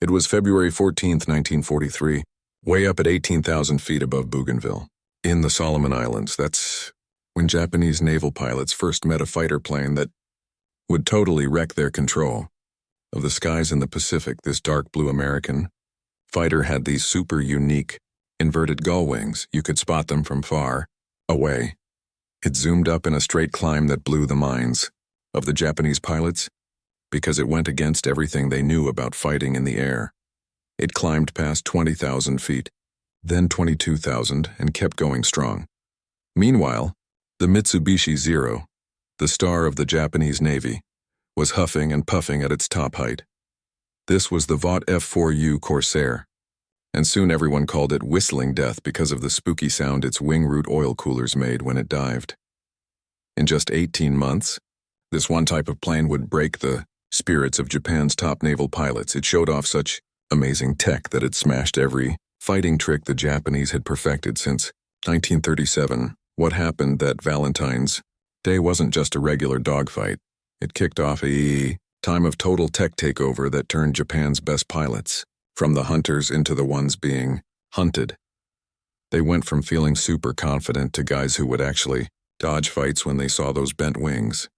It was February 14th, 1943, way up at 18,000 feet above Bougainville. In the Solomon Islands, that's when Japanese naval pilots first met a fighter plane that would totally wreck their control. Of the skies in the Pacific, this dark blue American fighter had these super unique, inverted gull wings. You could spot them from far away. It zoomed up in a straight climb that blew the minds of the Japanese pilots because it went against everything they knew about fighting in the air. It climbed past 20,000 feet, then 22,000, and kept going strong. Meanwhile, the Mitsubishi Zero, the star of the Japanese Navy, was huffing and puffing at its top height. This was the Vought F4U Corsair, and soon everyone called it Whistling Death because of the spooky sound its wing root oil coolers made when it dived. In just 18 months, this one type of plane would break the spirits of Japan's top naval pilots. It showed off such amazing tech that it smashed every fighting trick the Japanese had perfected since 1937. What happened that Valentine's Day wasn't just a regular dogfight. It kicked off a time of total tech takeover that turned Japan's best pilots from the hunters into the ones being hunted. They went from feeling super confident to guys who would actually dodge fights when they saw those bent wings.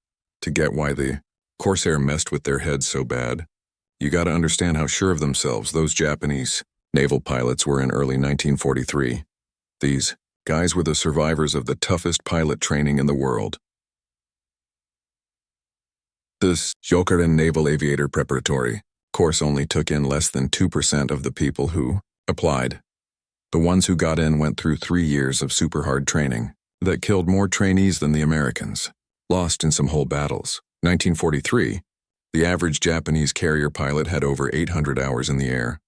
To get why the Corsair messed with their heads so bad, you gotta understand how sure of themselves those Japanese naval pilots were in early 1943. These guys were the survivors of the toughest pilot training in the world. This Outrun Naval Aviator Preparatory course only took in less than 2% of the people who applied. The ones who got in went through 3 years of super hard training that killed more trainees than the Americans, lost in some whole battles. 1943, the average Japanese carrier pilot had over 800 hours in the air.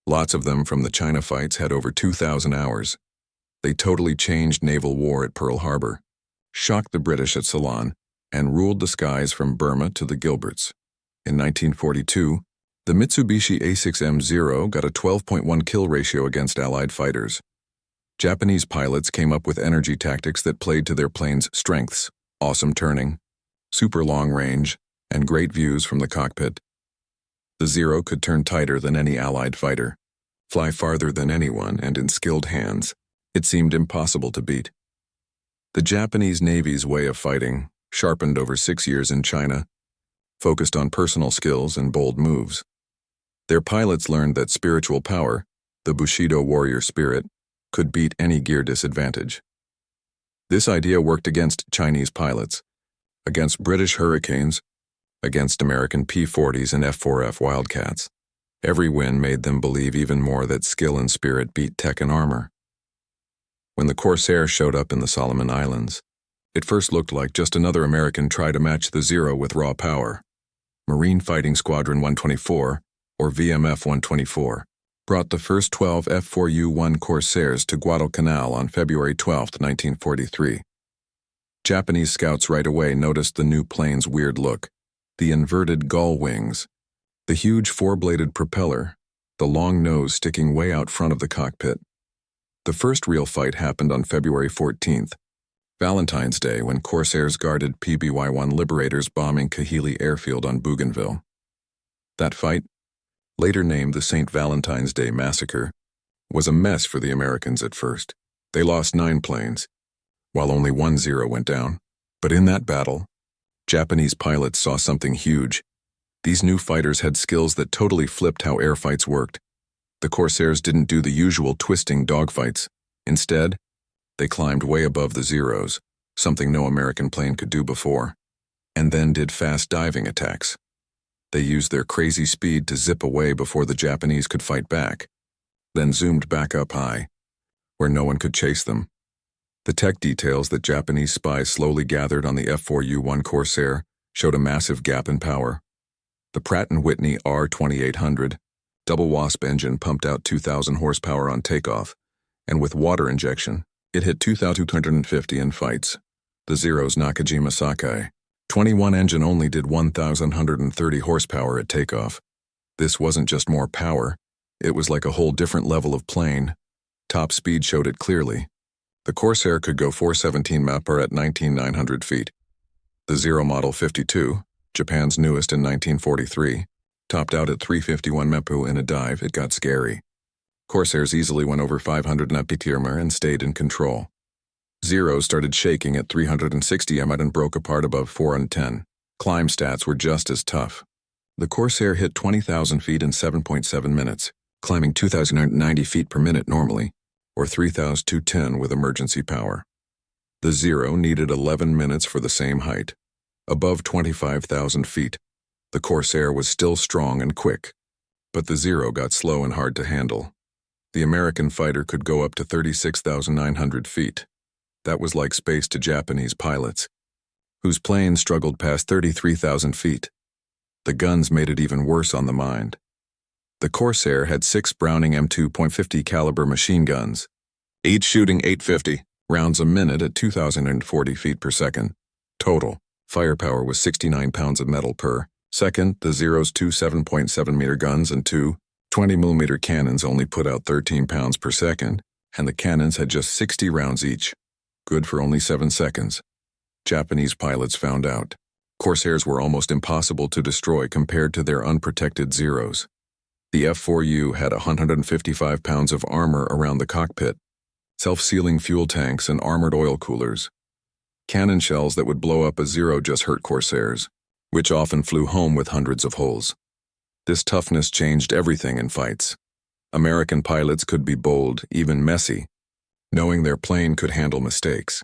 Lots of them from the China fights had over 2,000 hours. They totally changed naval war at Pearl Harbor, shocked the British at Ceylon, and ruled the skies from Burma to the Gilberts. In 1942, the Mitsubishi A6M Zero got a 12.1 kill ratio against Allied fighters. Japanese pilots came up with energy tactics that played to their plane's strengths: awesome turning, super long range, and great views from the cockpit. The Zero could turn tighter than any Allied fighter, fly farther than anyone, and in skilled hands, it seemed impossible to beat. The Japanese Navy's way of fighting, sharpened over 6 years in China, focused on personal skills and bold moves. Their pilots learned that spiritual power, the Bushido warrior spirit, could beat any gear disadvantage. This idea worked against Chinese pilots, against British Hurricanes, against American P-40s and F-4F Wildcats. Every win made them believe even more that skill and spirit beat tech and armor. When the Corsair showed up in the Solomon Islands, it first looked like just another American try to match the Zero with raw power. Marine Fighting Squadron 124, or VMF 124, brought the first 12 F4U Corsairs to Guadalcanal on February 12, 1943. Japanese scouts right away noticed the new plane's weird look: the inverted gull wings, the huge four-bladed propeller, the long nose sticking way out front of the cockpit. The first real fight happened on February 14th, Valentine's Day, when Corsairs guarded PBY-1 Liberators bombing Kahili Airfield on Bougainville. That fight, later named the St. Valentine's Day Massacre, was a mess for the Americans at first. They lost 9 planes, while only 1 Zero went down. But in that battle, Japanese pilots saw something huge. These new fighters had skills that totally flipped how air fights worked. The Corsairs didn't do the usual twisting dogfights. Instead, they climbed way above the Zeros, something no American plane could do before, and then did fast diving attacks. They used their crazy speed to zip away before the Japanese could fight back, then zoomed back up high, where no one could chase them. The tech details that Japanese spies slowly gathered on the F4U Corsair showed a massive gap in power. The Pratt & Whitney R2800 double wasp engine pumped out 2,000 horsepower on takeoff, and with water injection, it hit 2,250 in fights. The Zero's Nakajima Sakai 21 engine only did 1,130 horsepower at takeoff. This wasn't just more power, it was like a whole different level of plane. Top speed showed it clearly. The Corsair could go 417 mph at 19,900 feet. The Zero Model 52, Japan's newest in 1943, Topped out at 351 mph in a dive, it got scary. Corsairs easily went over 500 mph and stayed in control. Zero started shaking at 360 mph and broke apart above 410. Climb stats were just as tough. The Corsair hit 20,000 feet in 7.7 minutes, climbing 2,090 feet per minute normally, or 3,210 with emergency power. The Zero needed 11 minutes for the same height. Above 25,000 feet, the Corsair was still strong and quick, but the Zero got slow and hard to handle. The American fighter could go up to 36,900 feet. That was like space to Japanese pilots, whose planes struggled past 33,000 feet. The guns made it even worse on the mind. The Corsair had 6 Browning M2.50 caliber machine guns, each shooting 850 rounds a minute at 2,040 feet per second. Total firepower was 69 pounds of metal per second. The Zero's 2 7.7-meter guns and 2 20-millimeter cannons only put out 13 pounds per second, and the cannons had just 60 rounds each, good for only 7 seconds. Japanese pilots found out. Corsairs were almost impossible to destroy compared to their unprotected Zeros. The F4U had 155 pounds of armor around the cockpit, self-sealing fuel tanks and armored oil coolers. Cannon shells that would blow up a Zero just hurt Corsairs, which often flew home with hundreds of holes. This toughness changed everything in fights. American pilots could be bold, even messy, knowing their plane could handle mistakes.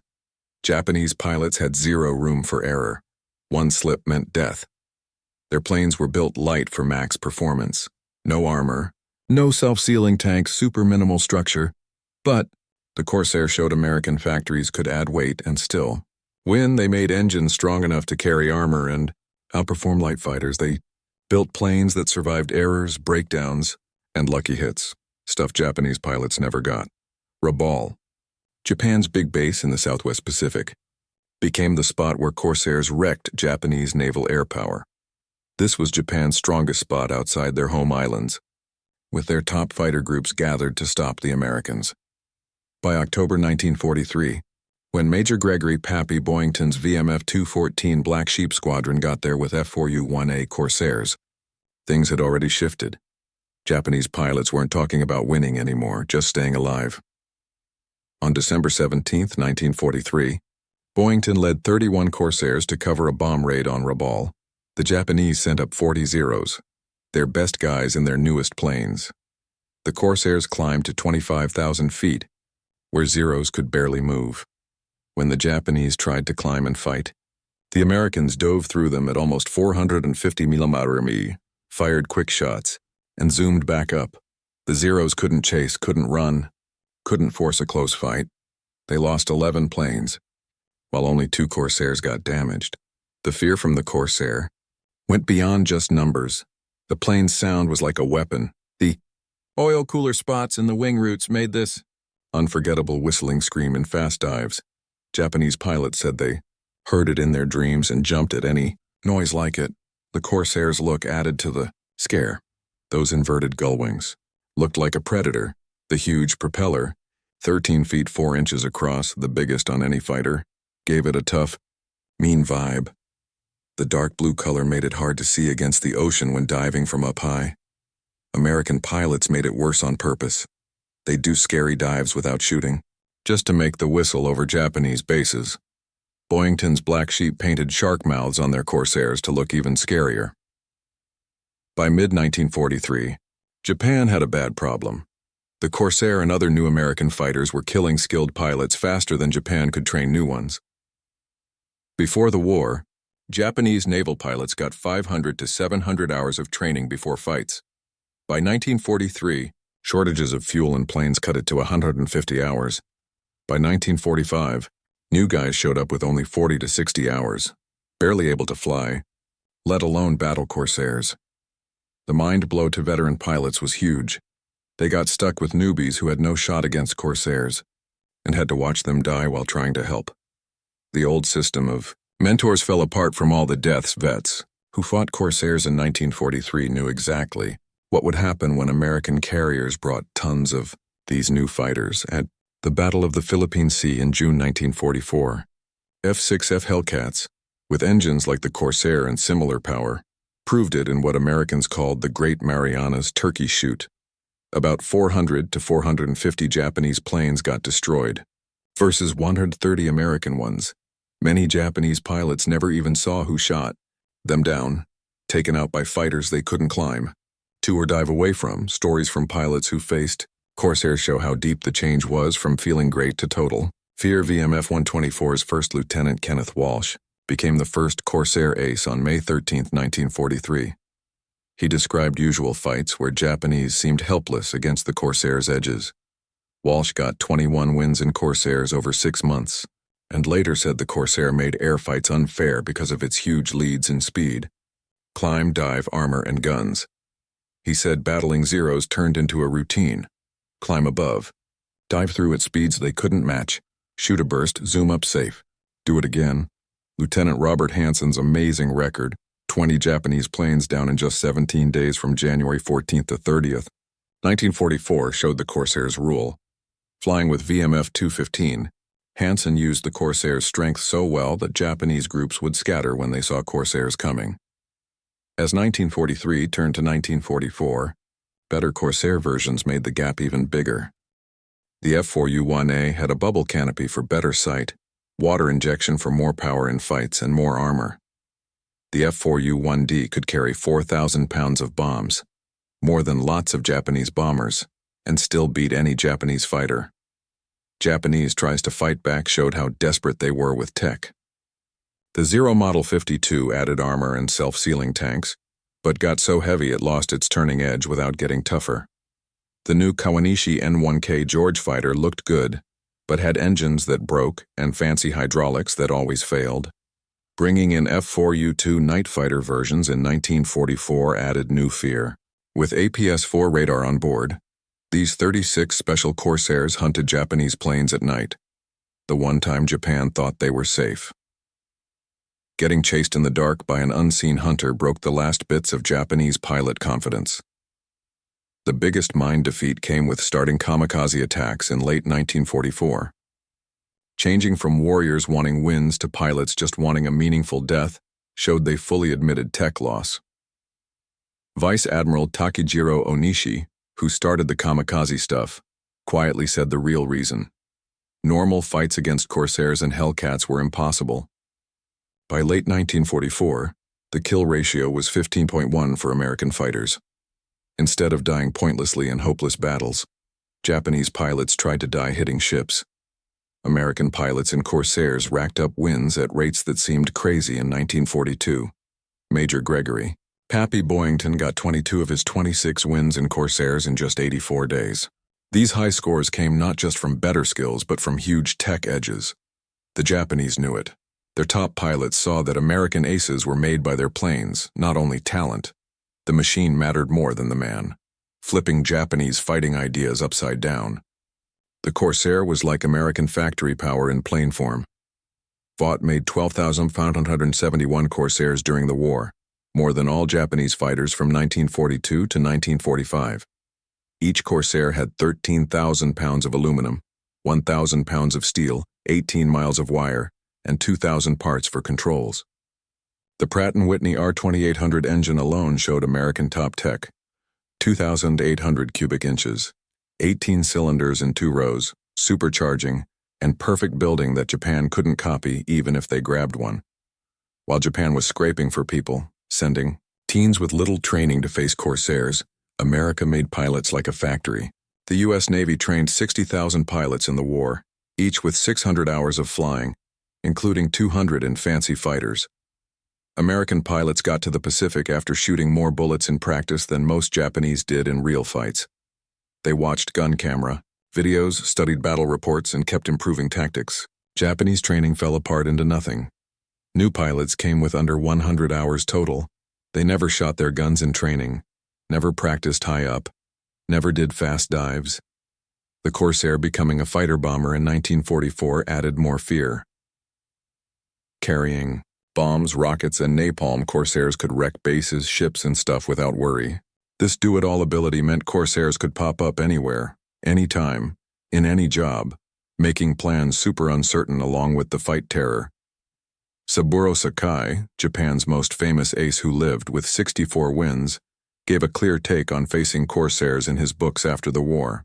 Japanese pilots had zero room for error. One slip meant death. Their planes were built light for max performance. No armor, no self-sealing tanks, super minimal structure. But the Corsair showed American factories could add weight and still win. They made engines strong enough to carry armor and outperform light fighters. They built planes that survived errors, breakdowns, and lucky hits, stuff Japanese pilots never got. Rabaul, Japan's big base in the Southwest Pacific, became the spot where Corsairs wrecked Japanese naval air power. This was Japan's strongest spot outside their home islands, with their top fighter groups gathered to stop the Americans. By October 1943, when Major Gregory "Pappy" Boyington's VMF 214 Black Sheep Squadron got there with F4U Corsairs, things had already shifted. Japanese pilots weren't talking about winning anymore, just staying alive. On December 17, 1943, Boyington led 31 Corsairs to cover a bomb raid on Rabaul. The Japanese sent up 40 Zeros, their best guys in their newest planes. The Corsairs climbed to 25,000 feet, where Zeros could barely move. When the Japanese tried to climb and fight, the Americans dove through them at almost 450 mm, fired quick shots, and zoomed back up. The Zeros couldn't chase, couldn't run, couldn't force a close fight. They lost 11 planes, while only 2 Corsairs got damaged. The fear from the Corsair went beyond just numbers. The plane's sound was like a weapon. The oil cooler spots in the wing roots made this unforgettable whistling scream in fast dives. Japanese pilots said they heard it in their dreams and jumped at any noise like it. The Corsair's look added to the scare. Those inverted gull wings looked like a predator. The huge propeller, 13 feet 4 inches across, the biggest on any fighter, gave it a tough, mean vibe. The dark blue color made it hard to see against the ocean when diving from up high. American pilots made it worse on purpose. They'd do scary dives without shooting, just to make the whistle over Japanese bases. Boyington's Black Sheep painted shark mouths on their Corsairs to look even scarier. By mid-1943, Japan had a bad problem. The Corsair and other new American fighters were killing skilled pilots faster than Japan could train new ones. Before the war, Japanese naval pilots got 500 to 700 hours of training before fights. By 1943, shortages of fuel and planes cut it to 150 hours. By 1945, new guys showed up with only 40 to 60 hours, barely able to fly, let alone battle Corsairs. The mind blow to veteran pilots was huge. They got stuck with newbies who had no shot against Corsairs and had to watch them die while trying to help. The old system of mentors fell apart from all the deaths. Vets who fought Corsairs in 1943 knew exactly what would happen when American carriers brought tons of these new fighters. At the Battle of the Philippine Sea in June 1944, F-6F Hellcats, with engines like the Corsair and similar power, proved it in what Americans called the Great Marianas Turkey Shoot. About 400 to 450 Japanese planes got destroyed, versus 130 American ones. Many Japanese pilots never even saw who shot them down, taken out by fighters they couldn't climb to or dive away from. Stories from pilots who faced Corsairs show how deep the change was from feeling great to total fear. VMF 124's first lieutenant Kenneth Walsh became the first Corsair ace on May 13, 1943. He described usual fights where Japanese seemed helpless against the Corsair's edges. Walsh got 21 wins in Corsairs over 6 months, and later said the Corsair made air fights unfair because of its huge leads in speed, climb, dive, armor, and guns. He said battling Zeros turned into a routine. Climb above, dive through at speeds they couldn't match, shoot a burst, zoom up safe, do it again. Lieutenant Robert Hansen's amazing record, 20 Japanese planes down in just 17 days from January 14th to 30th, 1944, showed the Corsair's rule. Flying with VMF 215, Hansen used the Corsair's strength so well that Japanese groups would scatter when they saw Corsairs coming. As 1943 turned to 1944, better Corsair versions made the gap even bigger. The F4U had a bubble canopy for better sight, water injection for more power in fights, and more armor. The F4U could carry 4,000 pounds of bombs, more than lots of Japanese bombers, and still beat any Japanese fighter. Japanese tries to fight back showed how desperate they were with tech. The Zero Model 52 added armor and self-sealing tanks, but got so heavy it lost its turning edge without getting tougher. The new Kawanishi N1K George fighter looked good, but had engines that broke and fancy hydraulics that always failed. Bringing in F4U night fighter versions in 1944 added new fear. With APS-4 radar on board, these 36 special Corsairs hunted Japanese planes at night, the one time Japan thought they were safe. Getting chased in the dark by an unseen hunter broke the last bits of Japanese pilot confidence. The biggest mine defeat came with starting kamikaze attacks in late 1944. Changing from warriors wanting wins to pilots just wanting a meaningful death showed they fully admitted tech loss. Vice Admiral Takejiro Onishi, who started the kamikaze stuff, quietly said the real reason. Normal fights against Corsairs and Hellcats were impossible. By late 1944, the kill ratio was 15.1 for American fighters. Instead of dying pointlessly in hopeless battles, Japanese pilots tried to die hitting ships. American pilots in Corsairs racked up wins at rates that seemed crazy in 1942. Major Gregory Pappy Boyington got 22 of his 26 wins in Corsairs in just 84 days. These high scores came not just from better skills but from huge tech edges. The Japanese knew it. Their top pilots saw that American aces were made by their planes, not only talent. The machine mattered more than the man, flipping Japanese fighting ideas upside down. The Corsair was like American factory power in plane form. Vought made 12,571 Corsairs during the war, more than all Japanese fighters from 1942 to 1945. Each Corsair had 13,000 pounds of aluminum, 1,000 pounds of steel, 18 miles of wire, and 2,000 parts for controls. The Pratt & Whitney R2800 engine alone showed American top tech. 2,800 cubic inches, 18 cylinders in 2 rows, supercharging, and perfect building that Japan couldn't copy even if they grabbed one. While Japan was scraping for people, sending teens with little training to face Corsairs, America made pilots like a factory. The U.S. Navy trained 60,000 pilots in the war, each with 600 hours of flying, including 200 in fancy fighters. American pilots got to the Pacific after shooting more bullets in practice than most Japanese did in real fights. They watched gun camera videos, studied battle reports, and kept improving tactics. Japanese training fell apart into nothing. New pilots came with under 100 hours total. They never shot their guns in training, never practiced high up, never did fast dives. The Corsair becoming a fighter bomber in 1944 added more fear. Carrying bombs, rockets, and napalm, Corsairs could wreck bases, ships, and stuff without worry. This do-it-all ability meant Corsairs could pop up anywhere, anytime, in any job, making plans super uncertain along with the fight terror. Saburo Sakai, Japan's most famous ace who lived with 64 wins, gave a clear take on facing Corsairs in his books after the war.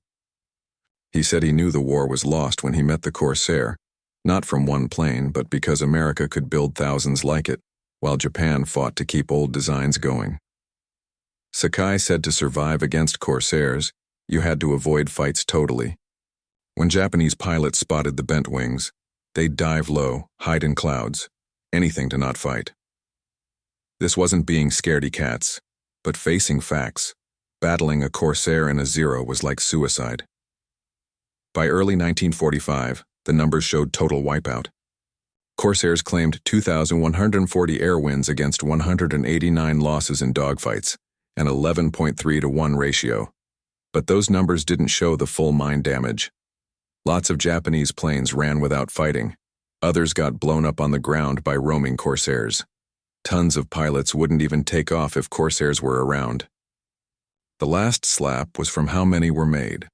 He said he knew the war was lost when he met the Corsair, not from one plane but because America could build thousands like it, while Japan fought to keep old designs going. Sakai said to survive against Corsairs, you had to avoid fights totally. When Japanese pilots spotted the bent wings, they'd dive low, hide in clouds, anything to not fight. This wasn't being scaredy cats, but facing facts. Battling a Corsair and a Zero was like suicide. By early 1945, the numbers showed total wipeout. Corsairs claimed 2,140 air wins against 189 losses in dogfights, an 11.3 to 1 ratio. But those numbers didn't show the full mine damage. Lots of Japanese planes ran without fighting. Others got blown up on the ground by roaming Corsairs. Tons of pilots wouldn't even take off if Corsairs were around. The last slap was from how many were made.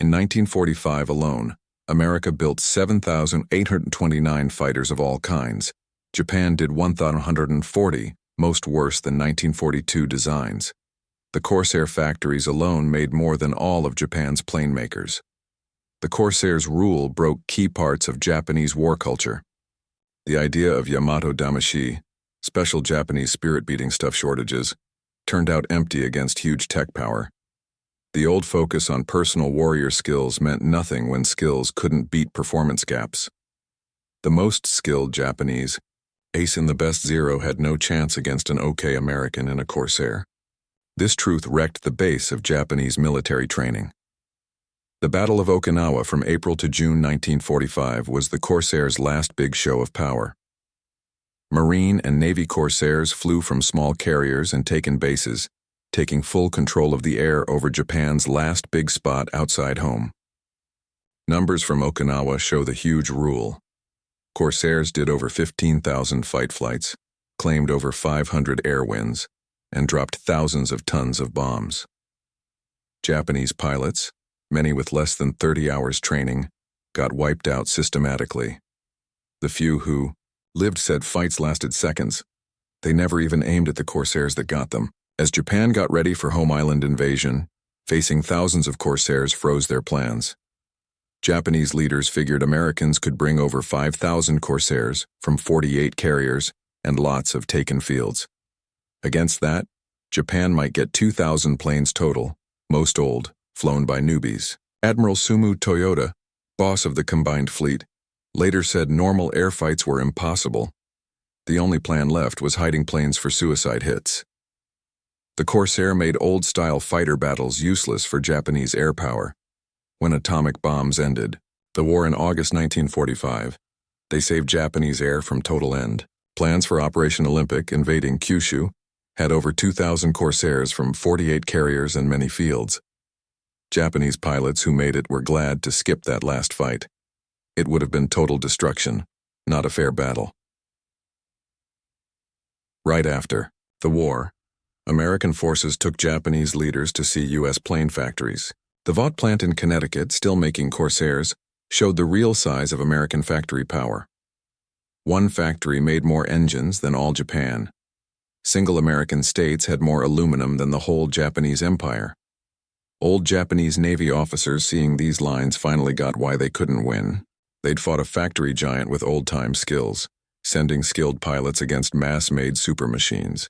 In 1945 alone, America built 7,829 fighters of all kinds. Japan did 1,140, most worse than 1942 designs. The Corsair factories alone made more than all of Japan's plane makers. The Corsair's rule broke key parts of Japanese war culture. The idea of Yamato Damashi, special Japanese spirit-beating stuff shortages, turned out empty against huge tech power. The old focus on personal warrior skills meant nothing when skills couldn't beat performance gaps. The most skilled Japanese, ace in the best Zero, had no chance against an okay American in a Corsair. This truth wrecked the base of Japanese military training. The Battle of Okinawa from April to June 1945 was the Corsair's last big show of power. Marine and Navy Corsairs flew from small carriers and taken bases, taking full control of the air over Japan's last big spot outside home. Numbers from Okinawa show the huge rule. Corsairs did over 15,000 fight flights, claimed over 500 air wins, and dropped thousands of tons of bombs. Japanese pilots, many with less than 30 hours training, got wiped out systematically. The few who lived said fights lasted seconds. They never even aimed at the Corsairs that got them. As Japan got ready for home island invasion, facing thousands of Corsairs froze their plans. Japanese leaders figured Americans could bring over 5,000 Corsairs from 48 carriers and lots of taken fields. Against that, Japan might get 2,000 planes total, most old, flown by newbies. Admiral Sumu Toyota, boss of the combined fleet, later said normal air fights were impossible. The only plan left was hiding planes for suicide hits. The Corsair made old-style fighter battles useless for Japanese air power. When atomic bombs ended the war in August 1945, they saved Japanese air from total end. Plans for Operation Olympic invading Kyushu had over 2,000 Corsairs from 48 carriers and many fields. Japanese pilots who made it were glad to skip that last fight. It would have been total destruction, not a fair battle. Right after the war, American forces took Japanese leaders to see U.S. plane factories. The Vought plant in Connecticut, still making Corsairs, showed the real size of American factory power. One factory made more engines than all Japan. Single American states had more aluminum than the whole Japanese empire. Old Japanese Navy officers seeing these lines finally got why they couldn't win. They'd fought a factory giant with old-time skills, sending skilled pilots against mass-made supermachines.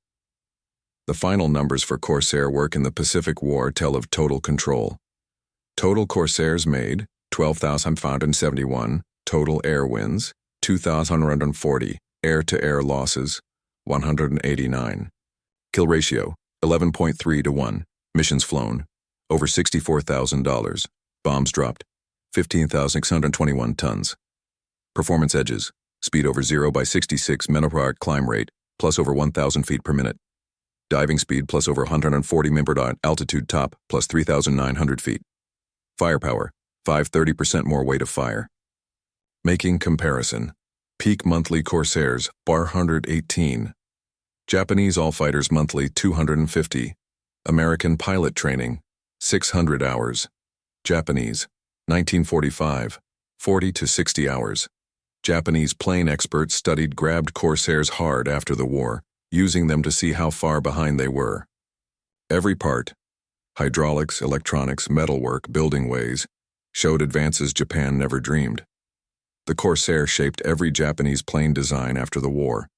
The final numbers for Corsair work in the Pacific War tell of total control. Total Corsairs made 12,571, total air wins 2,140, air-to-air losses 189. Kill ratio 11.3 to 1, missions flown over $64,000, bombs dropped 15,621 tons. Performance edges, speed over 0 by 66 mph climb rate, plus over 1,000 feet per minute. Diving speed plus over 140 mph altitude top plus 3,900 feet. Firepower, 530% more weight of fire. Making comparison. Peak monthly Corsairs, bar 118. Japanese all-fighters monthly 250. American pilot training, 600 hours. Japanese, 1945, 40 to 60 hours. Japanese plane experts grabbed Corsairs hard after the war, using them to see how far behind they were. Every part, hydraulics, electronics, metalwork, building ways, showed advances Japan never dreamed. The Corsair shaped every Japanese plane design after the war.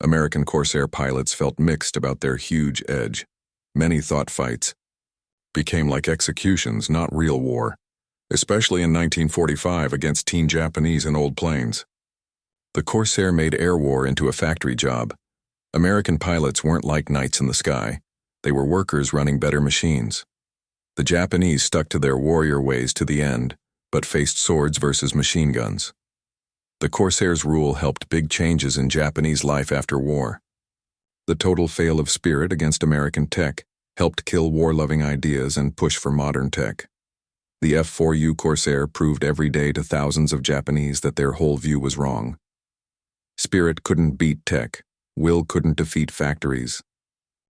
American Corsair pilots felt mixed about their huge edge. Many thought fights became like executions, not real war, especially in 1945 against teen Japanese in old planes. The Corsair made air war into a factory job. American pilots weren't like knights in the sky. They were workers running better machines. The Japanese stuck to their warrior ways to the end, but faced swords versus machine guns. The Corsair's rule helped big changes in Japanese life after war. The total fail of spirit against American tech helped kill war-loving ideas and push for modern tech. The F4U Corsair proved every day to thousands of Japanese that their whole view was wrong. Spirit couldn't beat tech. Will couldn't defeat factories.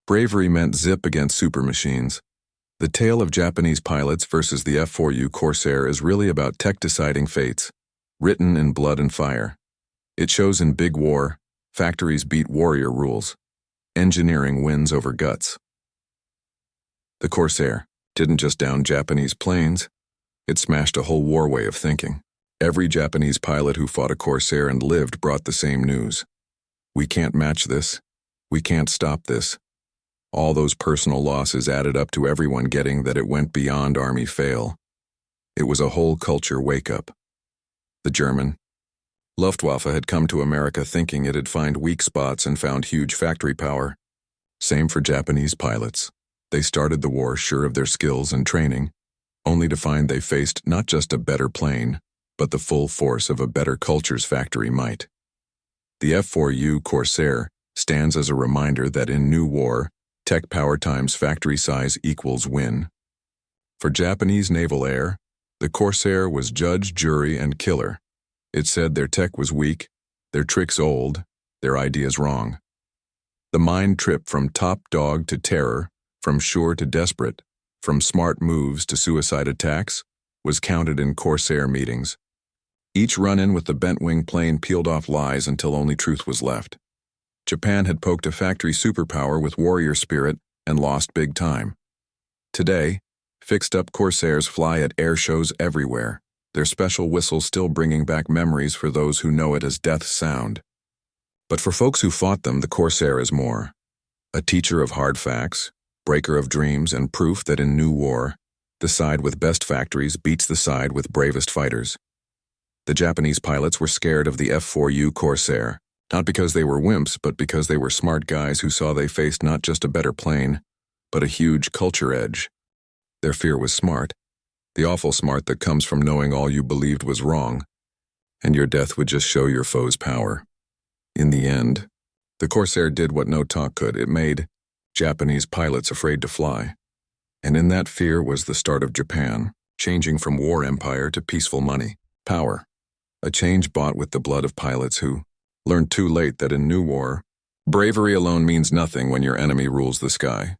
Bravery meant zip against super machines. The tale of Japanese pilots versus the F4U Corsair is really about tech deciding fates, written in blood and fire. It shows in big war, factories beat warrior rules. Engineering wins over guts. The Corsair didn't just down Japanese planes, it smashed a whole war way of thinking. Every Japanese pilot who fought a Corsair and lived brought the same news. We can't match this. We can't stop this. All those personal losses added up to everyone getting that it went beyond Army fail. It was a whole culture wake-up. The German Luftwaffe had come to America thinking it'd find weak spots and found huge factory power. Same for Japanese pilots. They started the war sure of their skills and training, only to find they faced not just a better plane, but the full force of a better culture's factory might. The F4U Corsair stands as a reminder that in new war, tech power times factory size equals win. For Japanese naval air, the Corsair was judge, jury, and killer. It said their tech was weak, their tricks old, their ideas wrong. The mind trip from top dog to terror, from sure to desperate, from smart moves to suicide attacks, was counted in Corsair meetings. Each run-in with the bent-wing plane peeled off lies until only truth was left. Japan had poked a factory superpower with warrior spirit and lost big time. Today, fixed-up Corsairs fly at air shows everywhere, their special whistle still bringing back memories for those who know it as death's sound. But for folks who fought them, the Corsair is more. A teacher of hard facts, breaker of dreams, and proof that in new war, the side with best factories beats the side with bravest fighters. The Japanese pilots were scared of the F4U Corsair, not because they were wimps, but because they were smart guys who saw they faced not just a better plane, but a huge culture edge. Their fear was smart, the awful smart that comes from knowing all you believed was wrong, and your death would just show your foe's power. In the end, the Corsair did what no talk could. It made Japanese pilots afraid to fly. And in that fear was the start of Japan, changing from war empire to peaceful money, power. A change bought with the blood of pilots who learned too late that in new war, bravery alone means nothing when your enemy rules the sky.